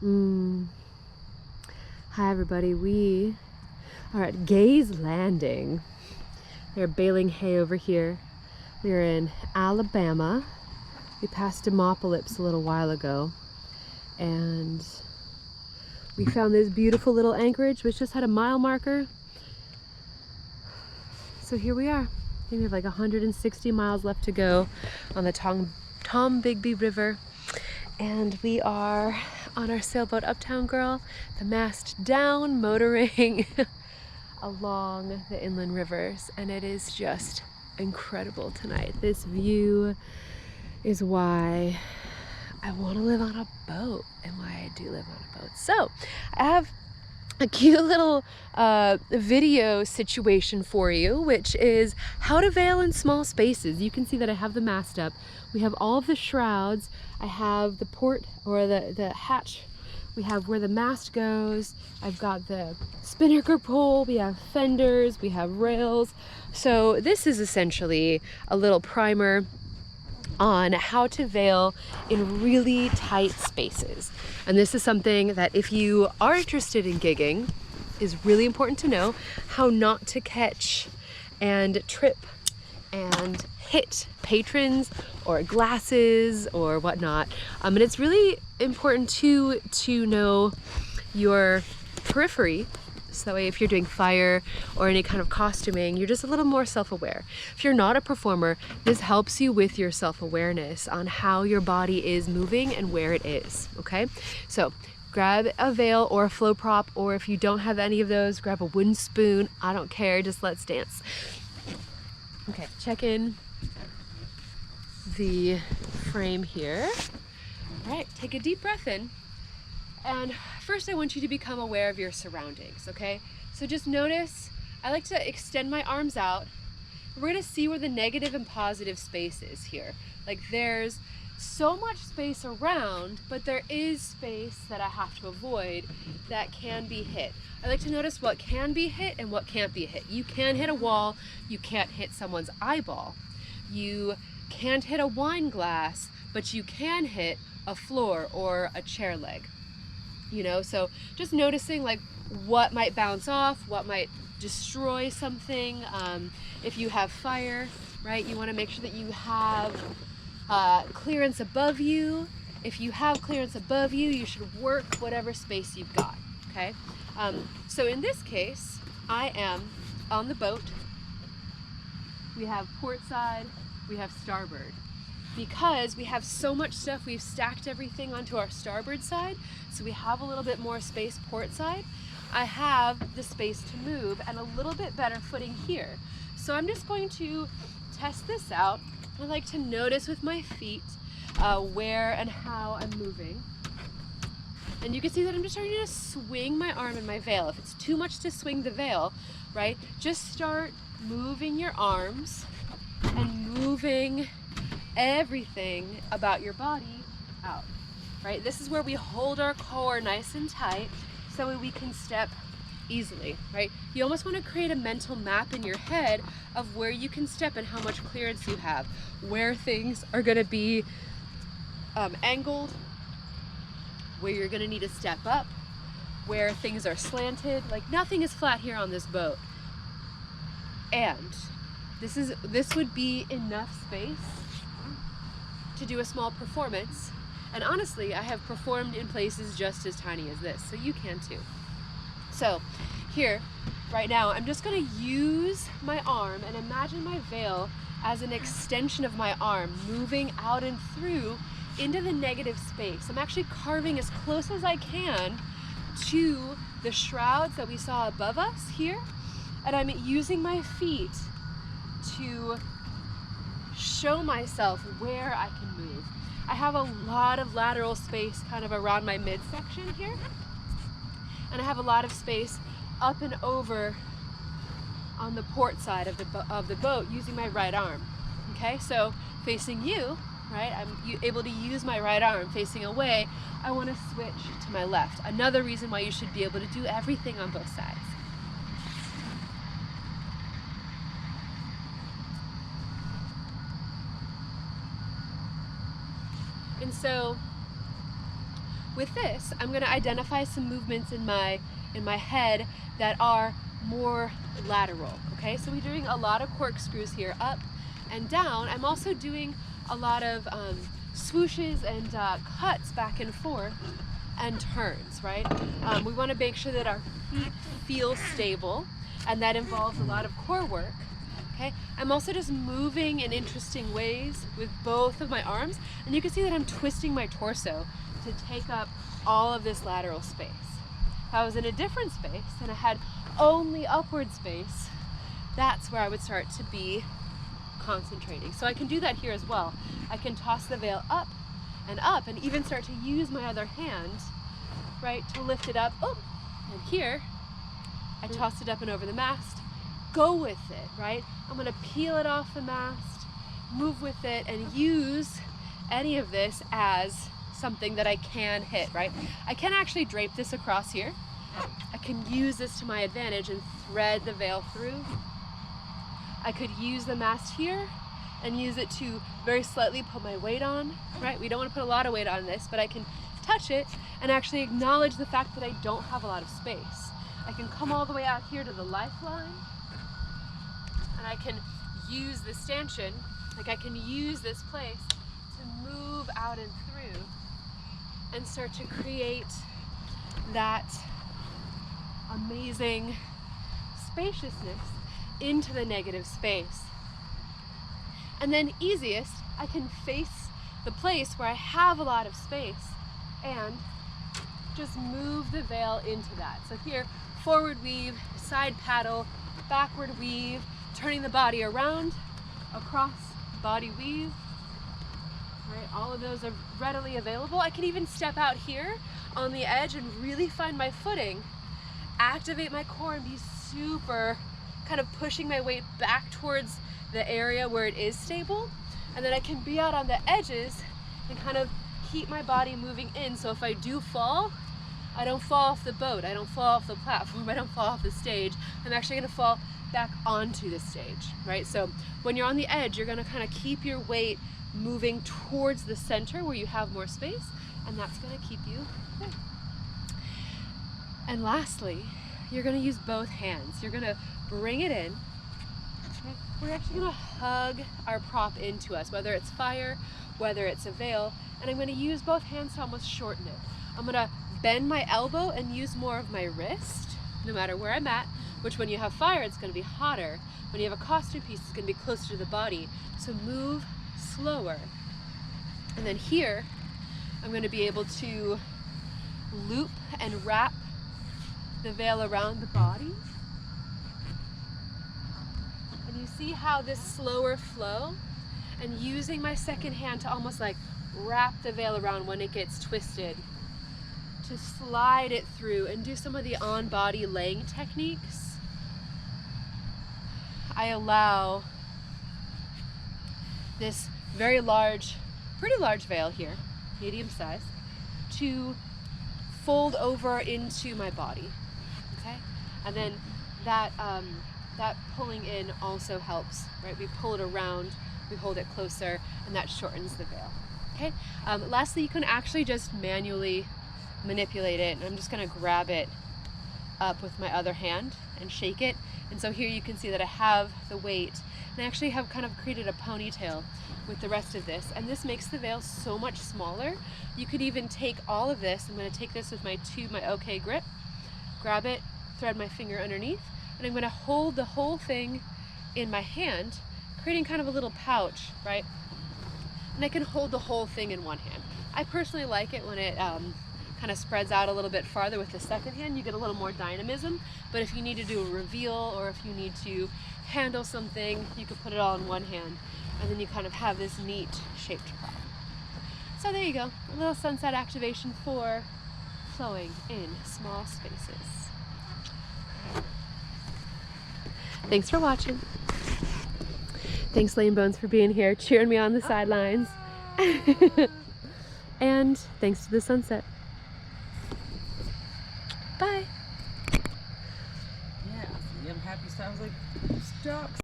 Hi everybody, we are at Gaea's Landing. They're baling hay over here. We're in Alabama. We passed Demopolis a little while ago and we found this beautiful little anchorage which just had a mile marker. So here we are. I think we have like 160 miles left to go on the Tombigbee River. And we are on our sailboat Uptown Girl, the mast down, motoring along the inland rivers. And it is just incredible tonight. This view is why I want to live on a boat and why I do live on a boat. So I have a cute little video situation for you, which is how to veil in small spaces. You can see that I have the mast up. We have all of the shrouds. I have the port or the hatch. We have where the mast goes. I've got the spinnaker pole. We have fenders. We have rails. So this is essentially a little primer on how to veil in really tight spaces. And this is something that if you are interested in gigging is really important to know how not to catch and trip and hit patrons or glasses or whatnot. And it's really important to know your periphery. So that way if you're doing fire or any kind of costuming, you're just a little more self-aware. If you're not a performer, this helps you with your self-awareness on how your body is moving and where it is, okay? So grab a veil or a flow prop, or if you don't have any of those, grab a wooden spoon. I don't care, just let's dance. Okay, check in the frame here. All right, take a deep breath in. And first I want you to become aware of your surroundings, okay? So just notice, I like to extend my arms out. We're gonna see where the negative and positive space is here. Like there's so much space around, but there is space that I have to avoid that can be hit. I like to notice what can be hit and what can't be hit. You can hit a wall, you can't hit someone's eyeball. You can't hit a wine glass, but you can hit a floor or a chair leg. You know, so just noticing like what might bounce off, what might destroy something. If you have fire, right, you want to make sure that you have clearance above you. If you have clearance above you, you should work whatever space you've got, okay? So in this case, I am on the boat. We have port side, we have starboard. Because we have so much stuff, we've stacked everything onto our starboard side, so we have a little bit more space port side. I have the space to move and a little bit better footing here. So I'm just going to test this out. I like to notice with my feet where and how I'm moving. And you can see that I'm just starting to swing my arm and my veil. If it's too much to swing the veil, right, just start moving your arms and moving everything about your body out, right? This is where we hold our core nice and tight so we can step easily, right? You almost want to create a mental map in your head of where you can step and how much clearance you have, where things are going to be angled, where you're going to need to step up, where things are slanted. Like nothing is flat here on this boat. And this would be enough space to do a small performance. And honestly, I have performed in places just as tiny as this, so you can too. So here, right now, I'm just gonna use my arm and imagine my veil as an extension of my arm moving out and through into the negative space. I'm actually carving as close as I can to the shrouds that we saw above us here, and I'm using my feet to show myself where I can move. I have a lot of lateral space kind of around my midsection here, and I have a lot of space up and over on the port side of the boat using my right arm. Okay, so facing you, right, I'm able to use my right arm. Facing away, I want to switch to my left. Another reason why you should be able to do everything on both sides. And so With this, I'm going to identify some movements in my head that are more lateral, okay? So we're doing a lot of corkscrews here, up and down. I'm also doing a lot of swooshes and cuts back and forth and turns, right? We want to make sure that our feet feel stable, and that involves a lot of core work, okay? I'm also just moving in interesting ways with both of my arms, and you can see that I'm twisting my torso to take up all of this lateral space. If I was in a different space and I had only upward space, that's where I would start to be concentrating. So I can do that here as well. I can toss the veil up and even start to use my other hand, right, to lift it up. Oh, and here, I toss it up and over the mast. Go with it, right? I'm gonna peel it off the mast, move with it, and use any of this as something that I can hit, right? I can actually drape this across here. I can use this to my advantage and thread the veil through. I could use the mast here and use it to very slightly put my weight on, right? We don't want to put a lot of weight on this, but I can touch it and actually acknowledge the fact that I don't have a lot of space. I can come all the way out here to the lifeline, and I can use the stanchion, like I can use this place to move out and through and start to create that amazing spaciousness into the negative space. And then easiest, I can face the place where I have a lot of space and just move the veil into that. So here, forward weave, side paddle, backward weave, turning the body around, across, body weave. Right, all of those are readily available. I can even step out here on the edge and really find my footing, activate my core, and be super kind of pushing my weight back towards the area where it is stable. And then I can be out on the edges and kind of keep my body moving in. So if I do fall, I don't fall off the boat, I don't fall off the platform, I don't fall off the stage. I'm actually gonna fall back onto the stage, right? So when you're on the edge, you're gonna kind of keep your weight moving towards the center where you have more space, and that's gonna keep you there. And lastly, you're gonna use both hands. You're gonna bring it in. Okay? We're actually gonna hug our prop into us, whether it's fire, whether it's a veil, and I'm gonna use both hands to almost shorten it. I'm gonna bend my elbow and use more of my wrist, no matter where I'm at, which when you have fire, it's gonna be hotter. When you have a costume piece, it's gonna be closer to the body. So move slower. And then here, I'm gonna be able to loop and wrap the veil around the body. And you see how this slower flow, and using my second hand to almost like wrap the veil around when it gets twisted, to slide it through and do some of the on-body laying techniques. I allow this very large, pretty large veil here, medium size, to fold over into my body, okay? And then that, that pulling in also helps, right? We pull it around, we hold it closer, and that shortens the veil, okay? Lastly, you can actually just manually manipulate it, and I'm just gonna grab it up with my other hand and shake it. And so here you can see that I have the weight, and I actually have kind of created a ponytail with the rest of this, and this makes the veil so much smaller. You could even take all of this, I'm gonna take this with my OK grip, grab it, thread my finger underneath, and I'm gonna hold the whole thing in my hand, creating kind of a little pouch, right? And I can hold the whole thing in one hand. I personally like it when it kind of spreads out a little bit farther with the second hand. You get a little more dynamism, but if you need to do a reveal or if you need to handle something, you can put it all in one hand, and then you kind of have this neat shaped prop. So there you go, a little sunset activation for flowing in small spaces. Thanks for watching. Thanks Lane Bones for being here, cheering me on the sidelines. And thanks to the sunset. Bye. Yeah, I'm happy. So I was like, stop.